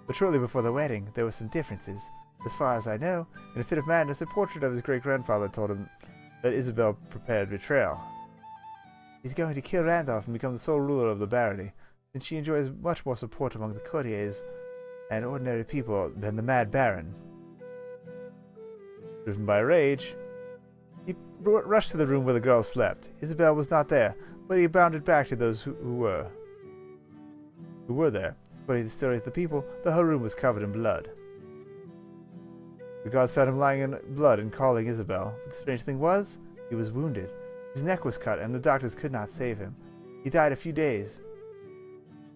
but shortly before the wedding, there were some differences. As far as I know, in a fit of madness, a portrait of his great-grandfather told him that Isabel prepared betrayal. He's going to kill Randolph and become the sole ruler of the barony, since she enjoys much more support among the courtiers and ordinary people than the Mad Baron. Driven by rage, he rushed to the room where the girl slept. Isabel was not there, but he bounded back to those who were there. According to the stories of the people, the whole room was covered in blood. The guards found him lying in blood and calling Isabel. But the strange thing was, he was wounded. His neck was cut, and the doctors could not save him. He died a few days,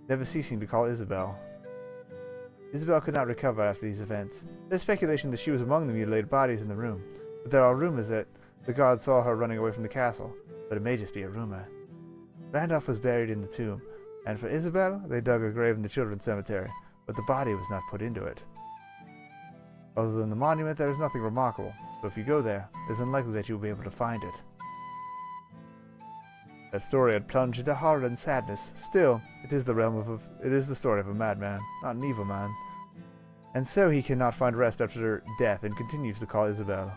never ceasing to call Isabel. Isabel could not recover after these events. There's speculation that she was among the mutilated bodies in the room, but there are rumors that the guards saw her running away from the castle, but it may just be a rumor. Randolph was buried in the tomb, and for Isabel, they dug a grave in the children's cemetery, but the body was not put into it. Other than the monument, there is nothing remarkable, so if you go there, it is unlikely that you will be able to find it. That story had plunged into horror and sadness. Still, it is the story of a madman, not an evil man. And so he cannot find rest after her death and continues to call Isabel.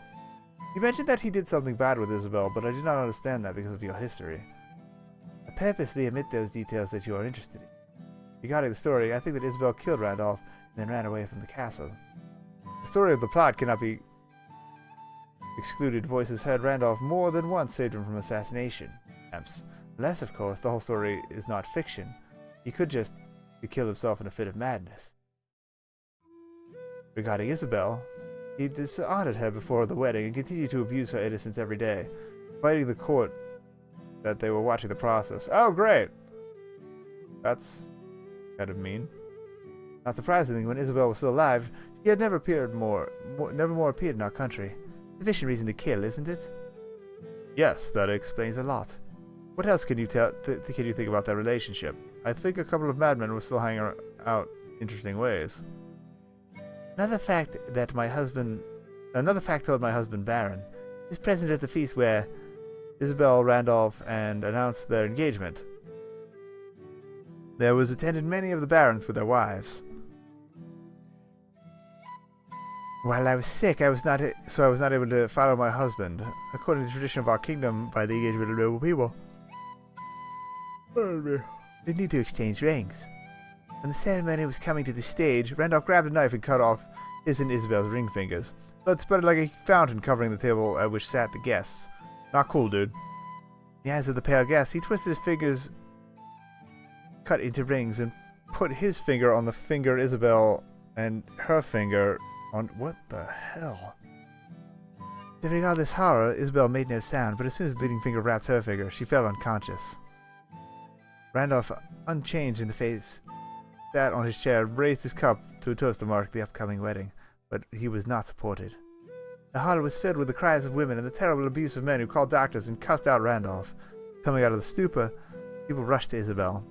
You mentioned that he did something bad with Isabel, but I do not understand that because of your history. I purposely omit those details that you are interested in. Regarding the story, I think that Isabel killed Randolph and then ran away from the castle. The story of the plot cannot be excluded. Voices heard Randolph more than once saved him from assassination. Unless, of course, the whole story is not fiction. He could just kill himself in a fit of madness. Regarding Isabel, he dishonored her before the wedding and continued to abuse her innocence every day, fighting the court that they were watching the process. Oh, great! That's kind of mean. Not surprisingly, when Isabel was still alive, she had never more appeared in our country. Sufficient reason to kill, isn't it? Yes, that explains a lot. What else can you think about that relationship? I think a couple of madmen were still hanging out interesting ways. Another fact told my husband Baron is present at the feast where Isabel, Randolph, and announced their engagement. There was attended many of the barons with their wives. While I was sick, I was not able to follow my husband, according to the tradition of our kingdom, by the engagement of noble people. They need to exchange rings. When the ceremony was coming to the stage, Randolph grabbed a knife and cut off his and Isabel's ring fingers. Blood spread like a fountain covering the table at which sat the guests. Not cool, dude. In the eyes of the pale guests, he twisted his fingers cut into rings and put his finger on the finger Isabel and her finger on... What the hell? To regardless horror, Isabel made no sound, but as soon as the bleeding finger wrapped her finger, she fell unconscious. Randolph, unchanged in the face, sat on his chair and raised his cup to a toast to mark the upcoming wedding, but he was not supported. The hall was filled with the cries of women and the terrible abuse of men who called doctors and cussed out Randolph. Coming out of the stupor, people rushed to Isabel.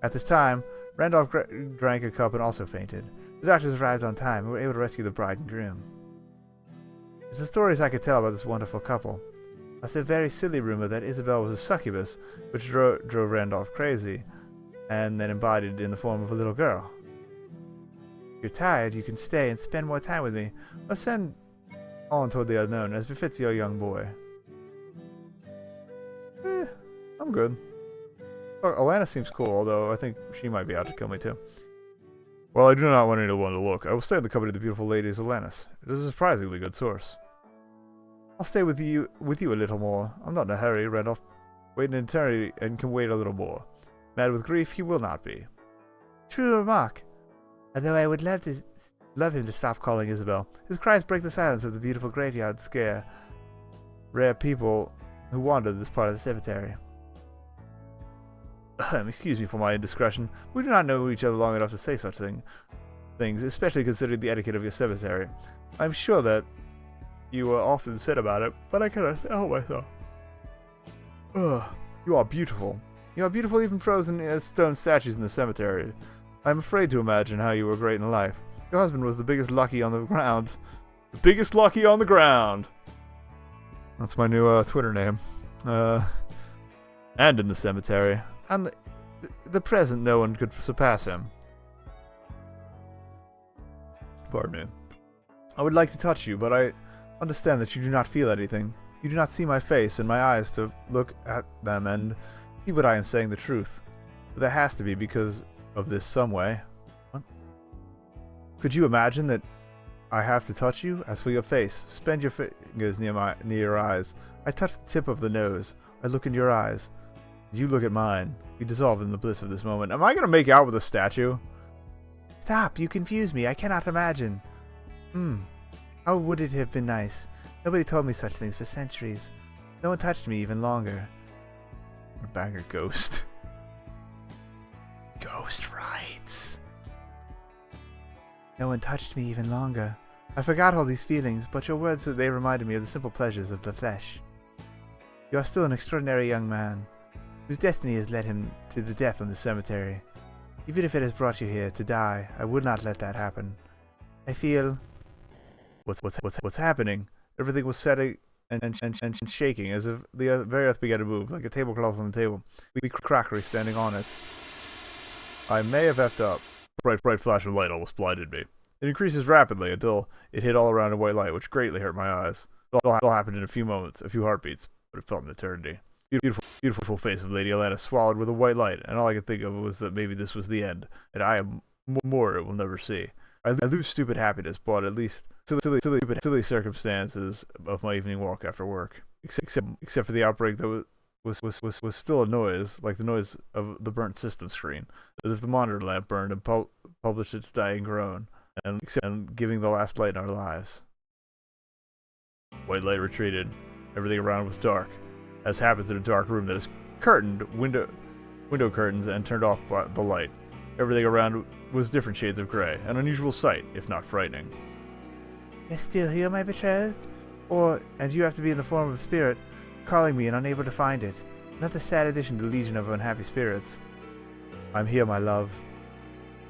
At this time, Randolph drank a cup and also fainted. The doctors arrived on time and were able to rescue the bride and groom. There's the stories I could tell about this wonderful couple. Also a very silly rumor that Isabel was a succubus, which drove Randolph crazy, and then embodied in the form of a little girl. If you're tired, you can stay and spend more time with me, or send on toward the unknown, as befits your young boy. I'm good. Oh, Alana seems cool, although I think she might be out to kill me too. Well, I do not want anyone to look. I will stay in the company of the beautiful ladies Alanis. It is a surprisingly good source. I'll stay with you a little more. I'm not in a hurry, Randolph. Wait an eternity and can wait a little more. Mad with grief, he will not be. True remark. Although I would love him to stop calling Isabel. His cries break the silence of the beautiful graveyard, scare rare people who wander this part of the cemetery. Excuse me for my indiscretion. We do not know each other long enough to say such things, especially considering the etiquette of your cemetery. I'm sure that you are often said about it, but I cannot help myself. Ugh, you are beautiful. You are beautiful even frozen as stone statues in the cemetery. I am afraid to imagine how you were great in life. Your husband was the biggest lucky on the ground. The biggest lucky on the ground! That's my new Twitter name. And in the cemetery. And the present, no one could surpass him. Pardon me. I would like to touch you, but I understand that you do not feel anything. You do not see my face and my eyes to look at them and see what I am saying the truth. But there has to be because of this some way. What? Could you imagine that I have to touch you? As for your face, spend your fingers near your eyes. I touch the tip of the nose. I look into your eyes. You look at mine. We dissolve in the bliss of this moment. Am I going to make out with a statue? Stop, you confuse me. I cannot imagine. How would it have been nice? Nobody told me such things for centuries. No one touched me even longer. Banger ghost. Ghost rights. No one touched me even longer. I forgot all these feelings, but your words, they reminded me of the simple pleasures of the flesh. You are still an extraordinary young man, whose destiny has led him to the death in the cemetery. Even if it has brought you here to die, I would not let that happen. I feel... What's happening? Everything was setting and shaking, as if the very earth began to move, like a tablecloth on the table. We crackery standing on it. I may have effed up. Bright flash of light almost blinded me. It increases rapidly until it hit all around in white light, which greatly hurt my eyes. It all happened in a few moments, a few heartbeats, but it felt an eternity. Beautiful face of Lady Alana swallowed with a white light, and all I could think of was that maybe this was the end, and I am more it will never see. I lose stupid happiness, but at least silly circumstances of my evening walk after work. Except for the outbreak that was still a noise, like the noise of the burnt system screen, as if the monitor lamp burned and published its dying groan, and giving the last light in our lives. White light retreated. Everything around was dark, as happens in a dark room that is curtained, window curtains, and turned off by the light. Everything around was different shades of gray, an unusual sight, if not frightening. You're still here, my betrothed? And you have to be in the form of a spirit, calling me and unable to find it. Another sad addition to the legion of unhappy spirits. I'm here, my love.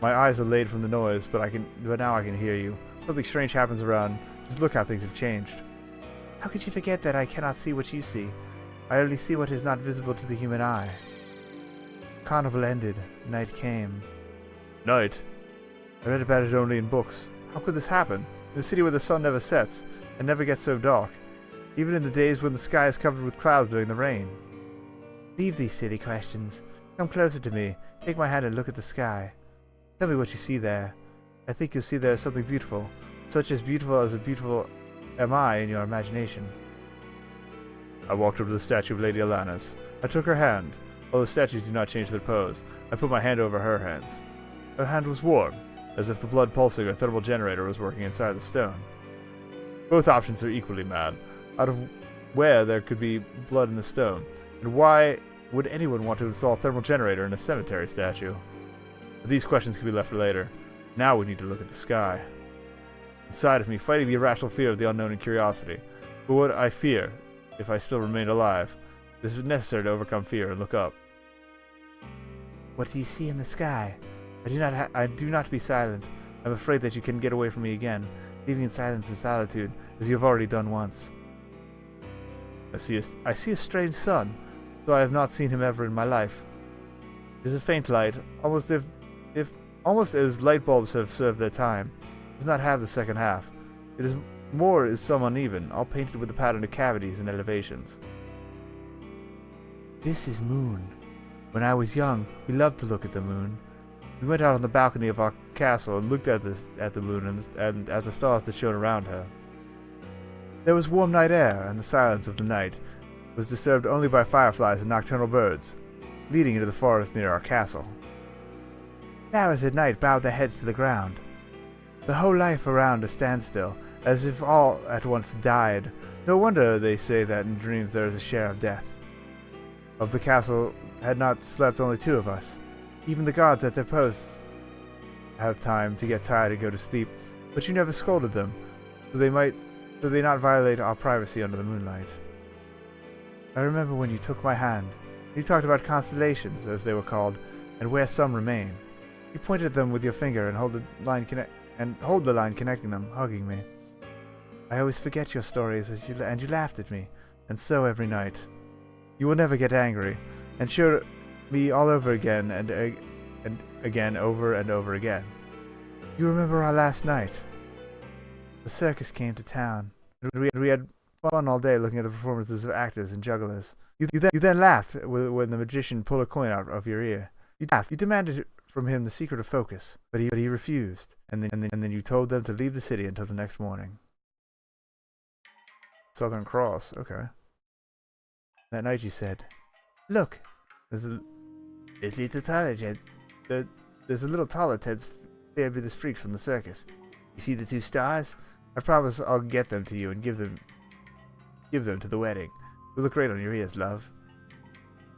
My eyes are laid from the noise, but now I can hear you. Something strange happens around. Just look how things have changed. How could you forget that I cannot see what you see? I only see what is not visible to the human eye. Carnival ended. Night came. Night? I read about it only in books. How could this happen? In a city where the sun never sets, and never gets so dark. Even in the days when the sky is covered with clouds during the rain. Leave these silly questions. Come closer to me. Take my hand and look at the sky. Tell me what you see there. I think you'll see there is something beautiful. Such as a beautiful am I in your imagination. I walked over to the statue of Lady Alana's. I took her hand. Although statues do not change their pose, I put my hand over her hands. Her hand was warm, as if the blood pulsing or thermal generator was working inside the stone. Both options are equally mad. Out of where there could be blood in the stone, and why would anyone want to install a thermal generator in a cemetery statue? But these questions can be left for later. Now we need to look at the sky. Inside of me, fighting the irrational fear of the unknown and curiosity. But what I fear, if I still remained alive, it is necessary to overcome fear and look up. What do you see in the sky? I do not be silent. I'm afraid that you can get away from me again, leaving in silence and solitude, as you have already done once. I see a strange sun, though I have not seen him ever in my life. It is a faint light, almost as light bulbs have served their time. It does not have the second half. It is some uneven, all painted with a pattern of cavities and elevations. This is moon. When I was young, we loved to look at the moon. We went out on the balcony of our castle and looked at the moon and at the stars that shone around her. There was warm night air, and the silence of the night was disturbed only by fireflies and nocturnal birds, leading into the forest near our castle. Flowers at night bowed their heads to the ground. The whole life around a standstill, as if all at once died. No wonder they say that in dreams there is a share of death. Of the castle had not slept only two of us. Even the guards at their posts have time to get tired and go to sleep, but you never scolded them, so they not violate our privacy under the moonlight. I remember when you took my hand. You talked about constellations, as they were called, and where some remain. You pointed at them with your finger and hold the line connecting them, hugging me. I always forget your stories, and you laughed at me, and so every night. You will never get angry, and show me all over again and again, over and over again. You remember our last night? The circus came to town. We had fun all day looking at the performances of actors and jugglers. You then laughed when the magician pulled a coin out of your ear. You laughed. You demanded from him the secret of focus, but he refused. And then you told them to leave the city until the next morning. Southern Cross. Okay. That night you said, "Look, there's a little taller Ted's fabulous freaks from the circus. You see the two stars? I promise I'll get them to you and give them to the wedding. They look great on your ears, love."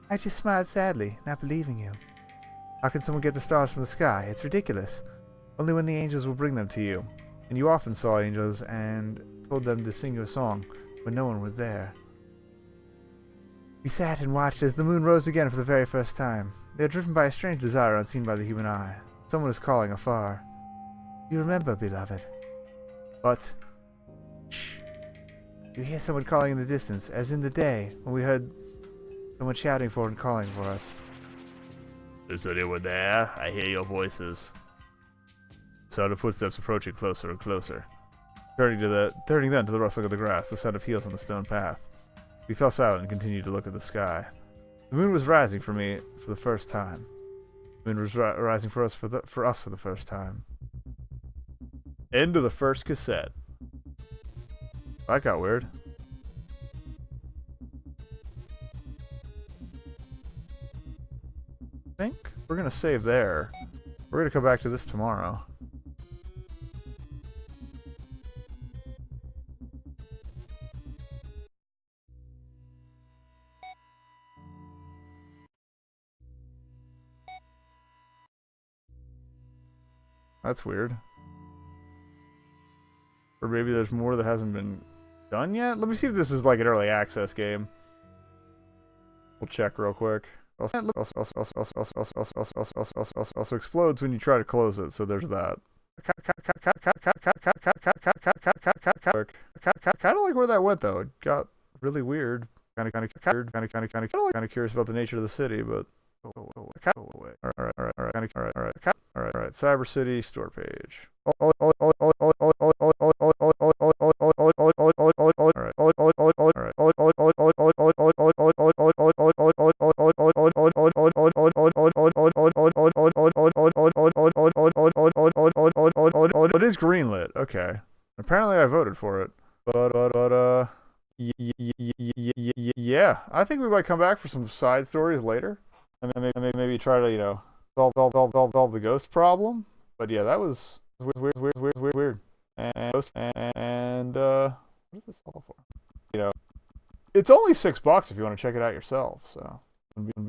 I just smiled sadly, not believing you. How can someone get the stars from the sky? It's ridiculous. Only when the angels will bring them to you. And you often saw angels and told them to sing you a song when no one was there. We sat and watched as the moon rose again for the very first time. They are driven by a strange desire unseen by the human eye. Someone is calling afar. You remember, beloved. But, shh. You hear someone calling in the distance, as in the day when we heard someone shouting for and calling for us. Is anyone there? I hear your voices. Sound of footsteps approaching closer and closer. Turning then to the rustling of the grass, the sound of heels on the stone path. We fell silent and continued to look at the sky. The moon was rising for me for the first time. The moon was rising for us for the first time. End of the first cassette. That got weird. I think we're gonna save there. We're gonna come back to this tomorrow. That's weird. Or maybe there's more that hasn't been done yet? Let me see if this is like an early access game. We'll check real quick. Also explodes when you try to close it, so there's that. Kind of like where that went though. It got really weird. Kind of curious about the nature of the city, but Alright. Cyber City store page. It is greenlit. Okay. Apparently I voted for it. Yeah. I think we might come back for some side stories later. And maybe try to, you know, solve the ghost problem. But yeah, that was weird. And what is this all for? You know, it's only $6 if you want to check it out yourself. So, wouldn't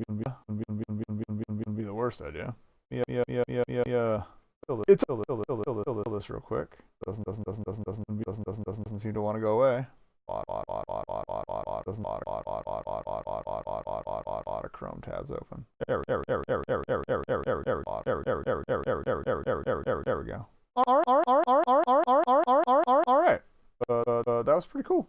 be the worst idea. Yeah. It's fill this real quick. Doesn't seem to want to go away. Doesn't a lot of Chrome tabs open. There we go. All right. That was pretty cool.